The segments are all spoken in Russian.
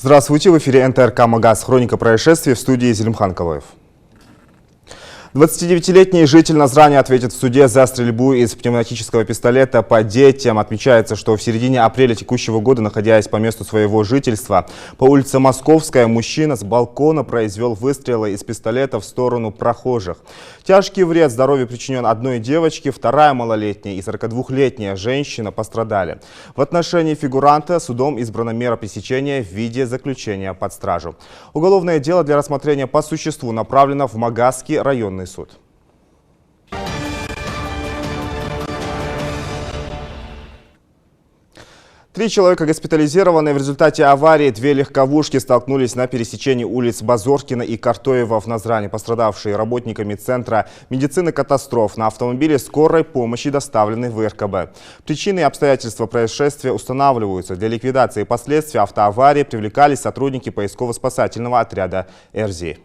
Здравствуйте, в эфире НТРК «Магаз». Хроника происшествий, в студии Зелимхан Калоев. 29-летний житель Назрани ответит в суде за стрельбу из пневматического пистолета по детям. Отмечается, что в середине апреля текущего года, находясь по месту своего жительства, по улице Московская, мужчина с балкона произвел выстрелы из пистолета в сторону прохожих. Тяжкий вред здоровью причинен одной девочке, вторая малолетняя и 42-летняя женщина пострадали. В отношении фигуранта судом избрана мера пресечения в виде заключения под стражу. Уголовное дело для рассмотрения по существу направлено в Магазский районный суд. Три человека госпитализированы. В результате аварии две легковушки столкнулись на пересечении улиц Базоркина и Картоева в Назрани. Пострадавшие работниками Центра медицины катастроф на автомобиле скорой помощи доставлены в РКБ. Причины и обстоятельства происшествия устанавливаются. Для ликвидации последствий автоаварии привлекались сотрудники поисково-спасательного отряда РЗИ.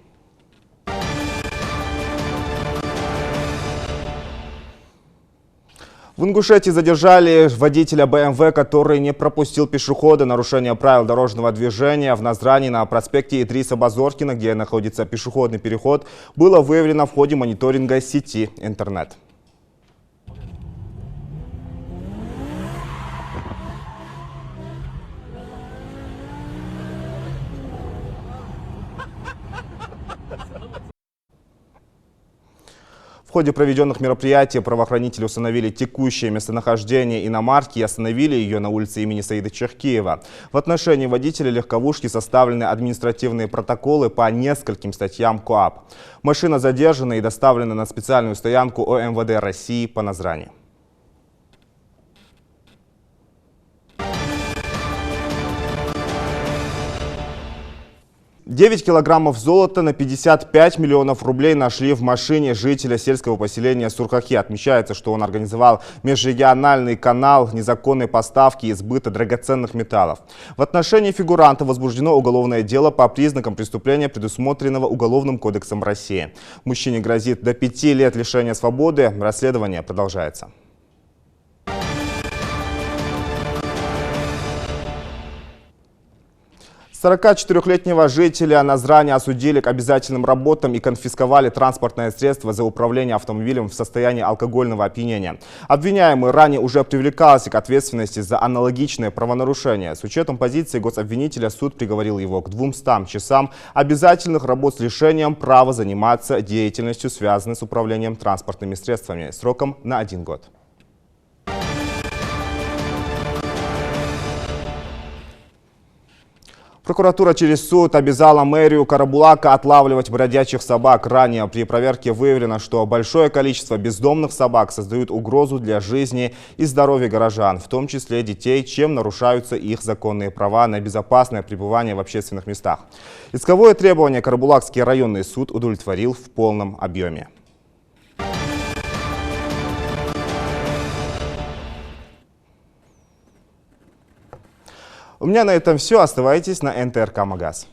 В Ингушетии задержали водителя БМВ, который не пропустил пешехода. Нарушение правил дорожного движения в Назрани на проспекте Идриса Базоркина, где находится пешеходный переход, было выявлено в ходе мониторинга сети интернет. В ходе проведенных мероприятий правоохранители установили текущее местонахождение иномарки и остановили ее на улице имени Саида Черкиева. В отношении водителя легковушки составлены административные протоколы по нескольким статьям КоАП. Машина задержана и доставлена на специальную стоянку ОМВД России по Назрани. 9 килограммов золота на 55 миллионов рублей нашли в машине жителя сельского поселения Сурхахи. Отмечается, что он организовал межрегиональный канал незаконной поставки и сбыта драгоценных металлов. В отношении фигуранта возбуждено уголовное дело по признакам преступления, предусмотренного Уголовным кодексом России. Мужчине грозит до 5 лет лишения свободы. Расследование продолжается. – 44-летнего жителя Назрани осудили к обязательным работам и конфисковали транспортное средство за управление автомобилем в состоянии алкогольного опьянения. Обвиняемый ранее уже привлекался к ответственности за аналогичное правонарушение. С учетом позиции гособвинителя суд приговорил его к 200 часам обязательных работ с лишением права заниматься деятельностью, связанной с управлением транспортными средствами, сроком на 1 год. Прокуратура через суд обязала мэрию Карабулака отлавливать бродячих собак. Ранее при проверке выявлено, что большое количество бездомных собак создают угрозу для жизни и здоровья горожан, в том числе детей, чем нарушаются их законные права на безопасное пребывание в общественных местах. Исковое требование Карабулакский районный суд удовлетворил в полном объеме. У меня на этом все. Оставайтесь на НТРК «Магаз».